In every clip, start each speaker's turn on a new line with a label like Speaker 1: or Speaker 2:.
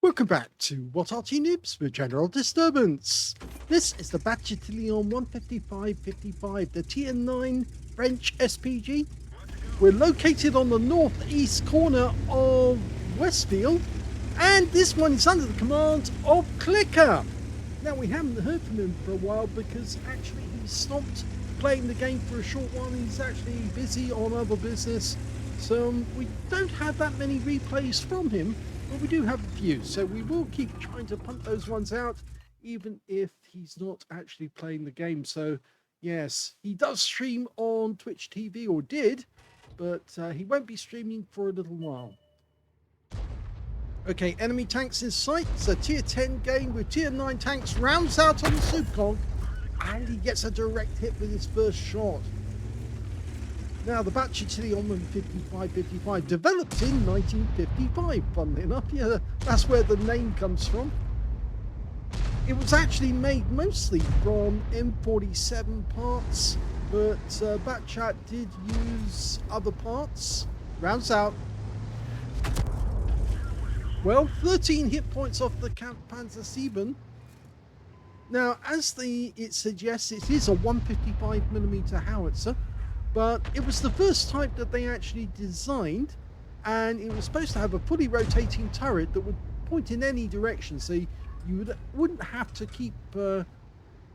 Speaker 1: Welcome back to What Arty Noobs with General Disturbance. This is the Bat Châtillon 155-55, the Tier 9 French SPG. We're located on the northeast corner of Westfield, and this one is under the command of CL1CKER. Now, we haven't heard from him for a while because actually he stopped playing the game for a short while. He's actually busy on other business, so we don't have that many replays from him. But we do have a few, so we will keep trying to pump those ones out, even if he's not actually playing the game. So, yes, he does stream on Twitch TV, or did, but he won't be streaming for a little while. Okay, enemy tanks in sight. It's a Tier 10 game with Tier 9 tanks. Rounds out on the Superconk, and he gets a direct hit with his first shot. Now, the Bat Châtillon 55-55 developed in 1955, funnily enough. Yeah, that's where the name comes from. It was actually made mostly from M47 parts, but Bat Chat did use other parts. Rounds out. Well, 13 hit points off the Kampfpanzer 7. Now, as it suggests, it is a 155mm howitzer. But it was the first type that they actually designed, and it was supposed to have a fully rotating turret that would point in any direction, so you wouldn't have to keep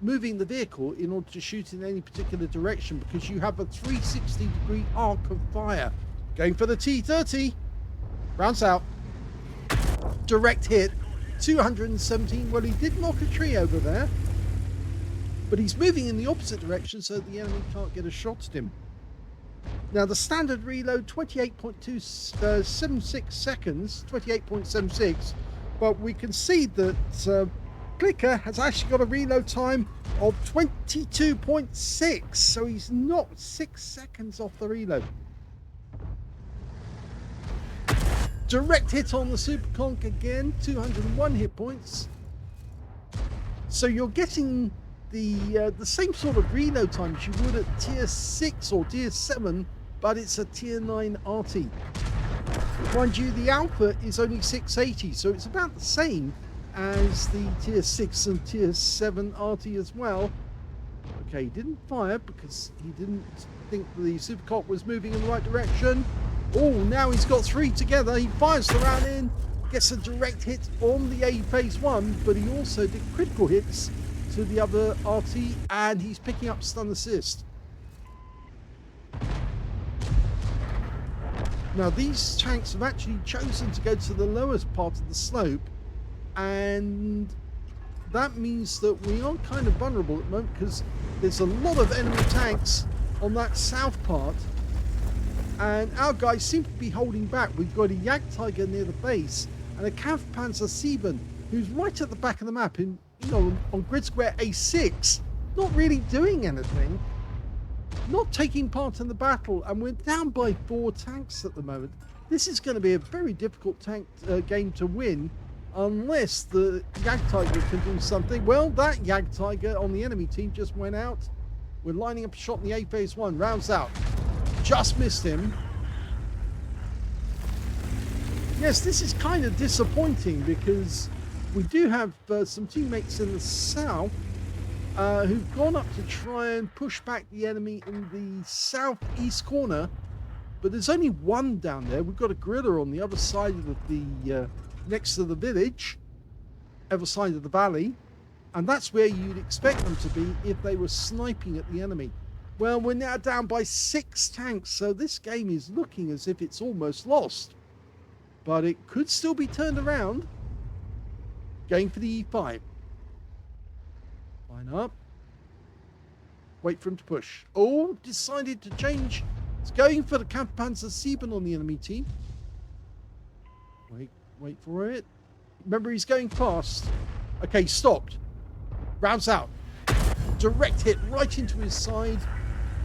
Speaker 1: moving the vehicle in order to shoot in any particular direction, because you have a 360-degree arc of fire. Going for the T-30. Rounds out. Direct hit. 217. Well, he did knock a tree over there, but he's moving in the opposite direction, so the enemy can't get a shot at him. Now, the standard reload, 28.76 seconds, 28.76, but we can see that CL1CKER has actually got a reload time of 22.6, so he's not 6 seconds off the reload. Direct hit on the Superconk again, 201 hit points. So you're getting the same sort of reload time as you would at Tier 6 or Tier 7, but it's a Tier 9 Arty. Mind you, the Alpha is only 680, so it's about the same as the Tier 6 and Tier 7 Arty as well. Okay, he didn't fire because he didn't think the Superconk was moving in the right direction. Oh, now he's got three together. He fires the round in, gets a direct hit on the A phase 1, but he also did critical hits to the other Arty, and he's picking up stun assist. Now, these tanks have actually chosen to go to the lowest part of the slope, and that means that we are kind of vulnerable at the moment because there's a lot of enemy tanks on that south part, and our guys seem to be holding back. We've got a Jagdtiger near the base and a Kampfpanzer 7 who's right at the back of the map in, on grid square A6, not really doing anything, not taking part in the battle, and we're down by 4 tanks at the moment. This is going to be a very difficult tank game to win unless the Jagdtiger can do something. Well, that Jagdtiger on the enemy team just went out. We're lining up a shot in the A phase 1. Rounds out. Just missed him. Yes, this is kind of disappointing because we do have some teammates in the south who've gone up to try and push back the enemy in the southeast corner, but there's only one down there. We've got a guerrilla on the other side of the next to the village, other side of the valley, and that's where you'd expect them to be if they were sniping at the enemy. Well, we're now down by 6 tanks, so this game is looking as if it's almost lost, but it could still be turned around. Going for the E5. Line up. Wait for him to push. Oh, decided to change. It's going for the Kampfpanzer 7 on the enemy team. Wait for it. Remember, he's going fast. Okay, stopped. Rounds out. Direct hit right into his side.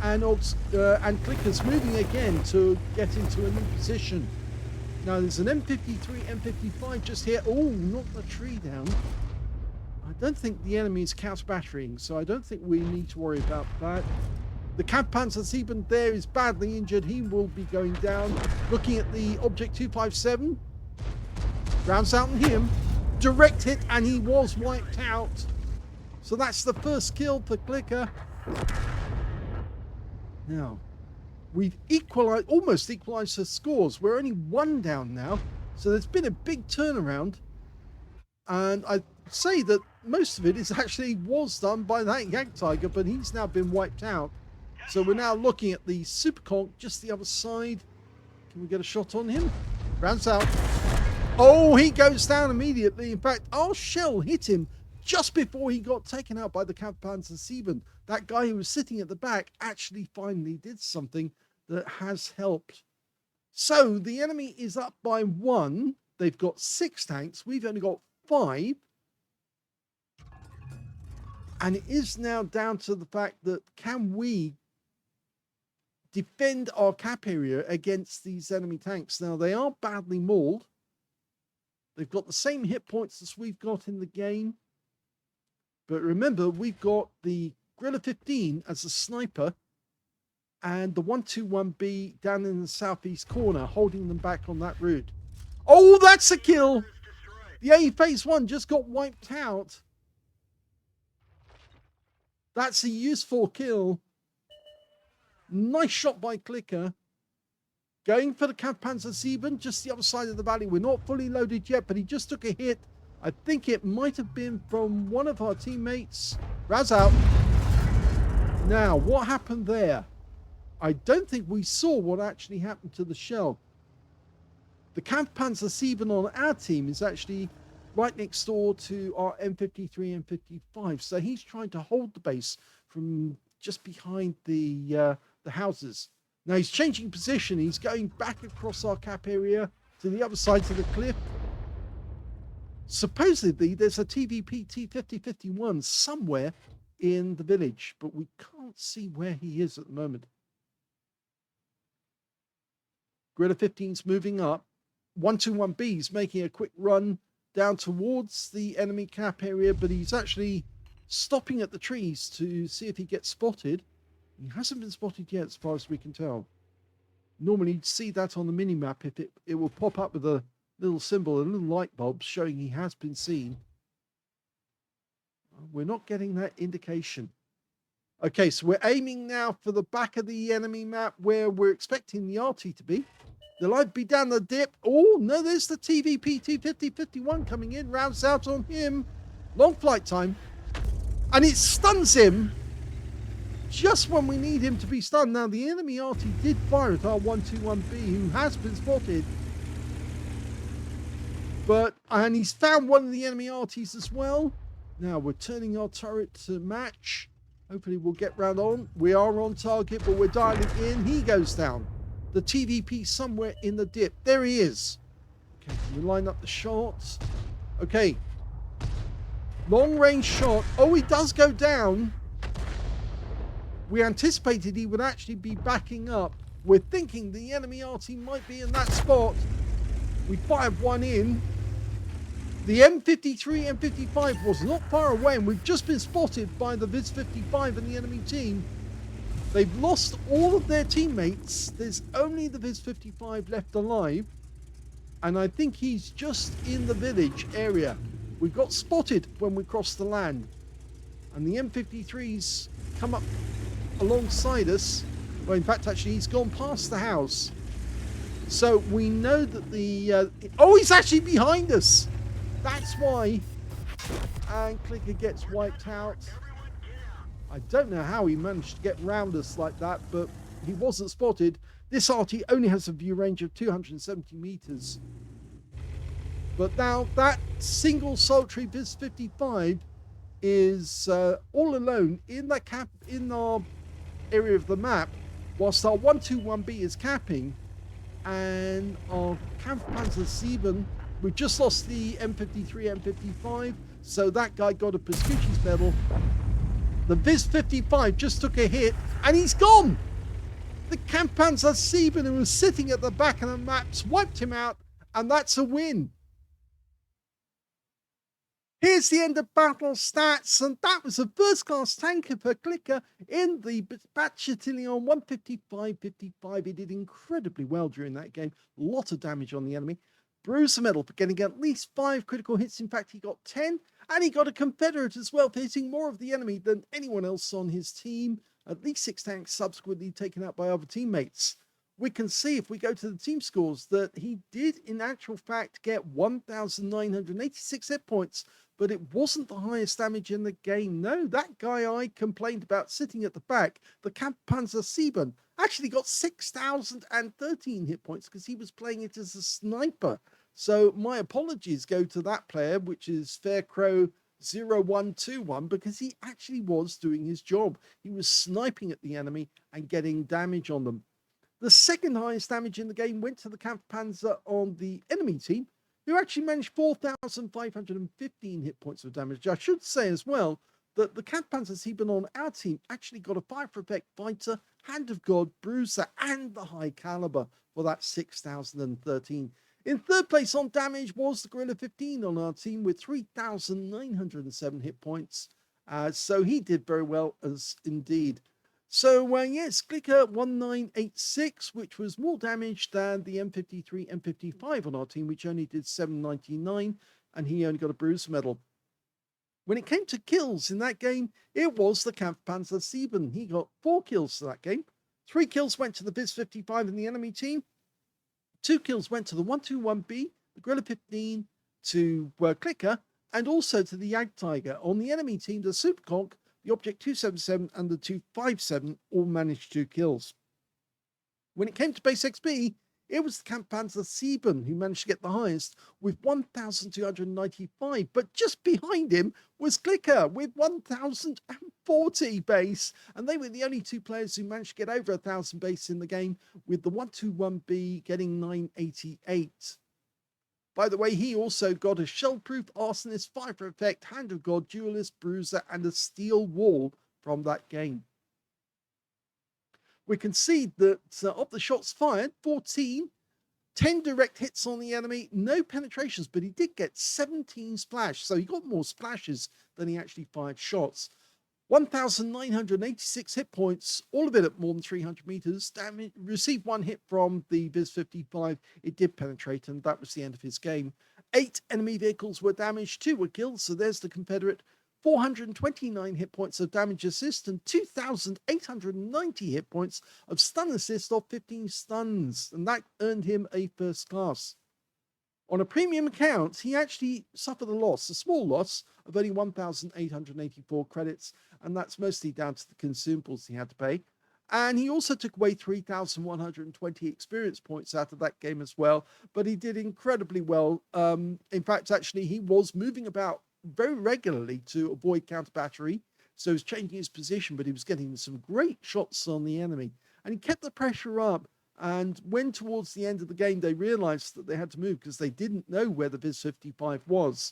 Speaker 1: And CL1CKER's moving again to get into a new position. Now, there's an M53, M55 just here. Oh, knocked the tree down. I don't think the enemy is counter-battering, so I don't think we need to worry about that. The Kampfpanzer 7 there is badly injured. He will be going down. Looking at the Object 257. Rounds out on him. direct hit, and he was wiped out. So that's the first kill for CL1CKER. Now, we've almost equalized the scores. We're only 1 down now. So there's been a big turnaround. And I'd say that most of it was done by that Yak Tiger, but he's now been wiped out. So we're now looking at the Super Conch just the other side. Can we get a shot on him? Rounds out. Oh, he goes down immediately. In fact, our shell hit him just before he got taken out by the Kampfpanzer 7. That guy who was sitting at the back actually finally did something that has helped. So the enemy is up by 1. They've got 6 tanks. We've only got 5. And it is now down to the fact that can we defend our cap area against these enemy tanks? Now, they are badly mauled. They've got the same hit points as we've got in the game. But remember, we've got the Guerrilla 15 as a sniper and the 121B down in the southeast corner holding them back on that route. Oh, that's a kill! The A phase 1 just got wiped out. That's a useful kill. Nice shot by CL1CKER. Going for the Kampfpanzer 7, just the other side of the valley. We're not fully loaded yet, but he just took a hit. I think it might have been from one of our teammates. Rouse out. Now, what happened there? I don't think we saw what actually happened to the shell. The Kampfpanzer 7 on our team is actually right next door to our M53 and M55. So he's trying to hold the base from just behind the houses. Now he's changing position. He's going back across our cap area to the other side to the cliff. Supposedly there's a TVP T5051 somewhere in the village, but we can't see where he is at the moment. Guerrilla 15's moving up. 121B's making a quick run down towards the enemy cap area, but he's actually stopping at the trees to see if he gets spotted. He hasn't been spotted yet as far as we can tell. Normally you'd see that on the mini-map if it will pop up with a little symbol, a little light bulb showing he has been seen. We're not getting that indication. Okay, so we're aiming now for the back of the enemy map where we're expecting the Arty to be. They'll either be down the dip. Oh, no, there's the TVP T5051 coming in. Rounds out on him. Long flight time. And it stuns him just when we need him to be stunned. Now, the enemy Arty did fire at our 121B, who has been spotted. And he's found one of the enemy Artys as well. Now, we're turning our turret to match. Hopefully, we'll get round on. We are on target, but we're dialing in. He goes down. The TVP somewhere in the dip. There he is. Okay, can we line up the shots? Okay. Long range shot. Oh, he does go down. We anticipated he would actually be backing up. We're thinking the enemy Arty might be in that spot. We fired one in. The M53, M55 was not far away, and we've just been spotted by the Viz 55 and the enemy team. They've lost all of their teammates. There's only the Viz 55 left alive. And I think he's just in the village area. We got spotted when we crossed the land. And the M53's come up alongside us. Well, in fact, actually, he's gone past the house. So we know that the... oh, he's actually behind us. That's why. And CL1CKER gets wiped out. I don't know how he managed to get round us like that, but he wasn't spotted. This Arty only has a view range of 270 meters. But now that single solitary Viz 55 is all alone in that cap in our area of the map, whilst our 121B is capping, and our Kampfpanzer 7, we've just lost the M53, M55, so that guy got a Pescucci's medal. The Viz 55 just took a hit, and he's gone! The Kampfpanzer 7, who was sitting at the back of the maps, wiped him out, and that's a win. Here's the end of battle stats, and that was a first-class tanker for CL1CKER in the Bat Châtillon 155-55. He did incredibly well during that game. A lot of damage on the enemy. Bruiser medal for getting at least 5 critical hits. In fact, he got 10, and he got a Confederate as well for hitting more of the enemy than anyone else on his team. At least 6 tanks subsequently taken out by other teammates. We can see if we go to the team scores that he did in actual fact get 1,986 hit points, but it wasn't the highest damage in the game. No, that guy I complained about sitting at the back, the Kampfpanzer 7, actually got 6,013 hit points because he was playing it as a sniper. So my apologies go to that player, which is Faircrow 0121, because he actually was doing his job. He was sniping at the enemy and getting damage on them. The second highest damage in the game went to the Kampfpanzer on the enemy team, who actually managed 4,515 hit points of damage. I should say as well that the Kampfpanzer 7 on our team actually got a fire for effect fighter, Hand of God, Bruiser, and the high caliber for that 6,013. In third place on damage was the Gorilla 15 on our team with 3,907 hit points. So he did very well as indeed. So yes, CL1CKER 1986, which was more damage than the M53, M55 on our team, which only did 799, and he only got a bruiser medal. When it came to kills in that game, it was the Kampfpanzer 7. He got 4 kills for that game. 3 kills went to the Viz 55 in the enemy team. 2 kills went to the 121B, the Gorilla 15, to CL1CKER, and also to the Jagdtiger. On the enemy team, the Superconk, the Object 277 and the 257 all managed 2 kills. When it came to base XP, it was the Kampfpanzer 7 who managed to get the highest with 1,295, but just behind him was CL1CKER with 1,040 base, and they were the only 2 players who managed to get over 1,000 base in the game, with the 121B getting 988. By the way, he also got a shell-proof arsonist, fire for effect, Hand of God, duelist, bruiser, and a steel wall from that game. We can see that of the shots fired, 14, 10 direct hits on the enemy, no penetrations, but he did get 17 splash, so he got more splashes than he actually fired shots. 1,986 hit points, all of it at more than 300 meters. Damage, received 1 hit from the Viz 55. It did penetrate, and that was the end of his game. 8 enemy vehicles were damaged, 2 were killed, so there's the Confederate. 429 hit points of damage assist and 2,890 hit points of stun assist off 15 stuns, and that earned him a first class. On a premium account, he actually suffered a small loss of only 1,884 credits, and that's mostly down to the consumables he had to pay. And he also took away 3,120 experience points out of that game as well, but he did incredibly well. In fact, actually, he was moving about very regularly to avoid counter battery, so he was changing his position, but he was getting some great shots on the enemy, and he kept the pressure up. And when towards the end of the game they realized that they had to move because they didn't know where the Viz 55 was,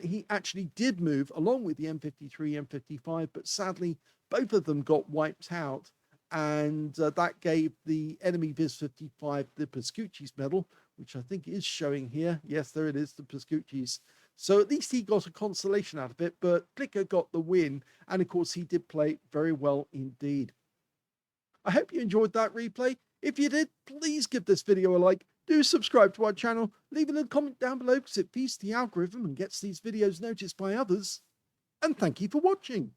Speaker 1: he actually did move along with the M53, M55, but sadly both of them got wiped out, and that gave the enemy Viz 55 the Pascucci's medal, which I think is showing here. Yes, there it is, the Pascucci's. So at least he got a consolation out of it, but CL1CKER got the win, and of course he did play very well indeed. I hope you enjoyed that replay. If you did, please give this video a like, do subscribe to our channel, leave a little comment down below because it feeds the algorithm and gets these videos noticed by others, and thank you for watching.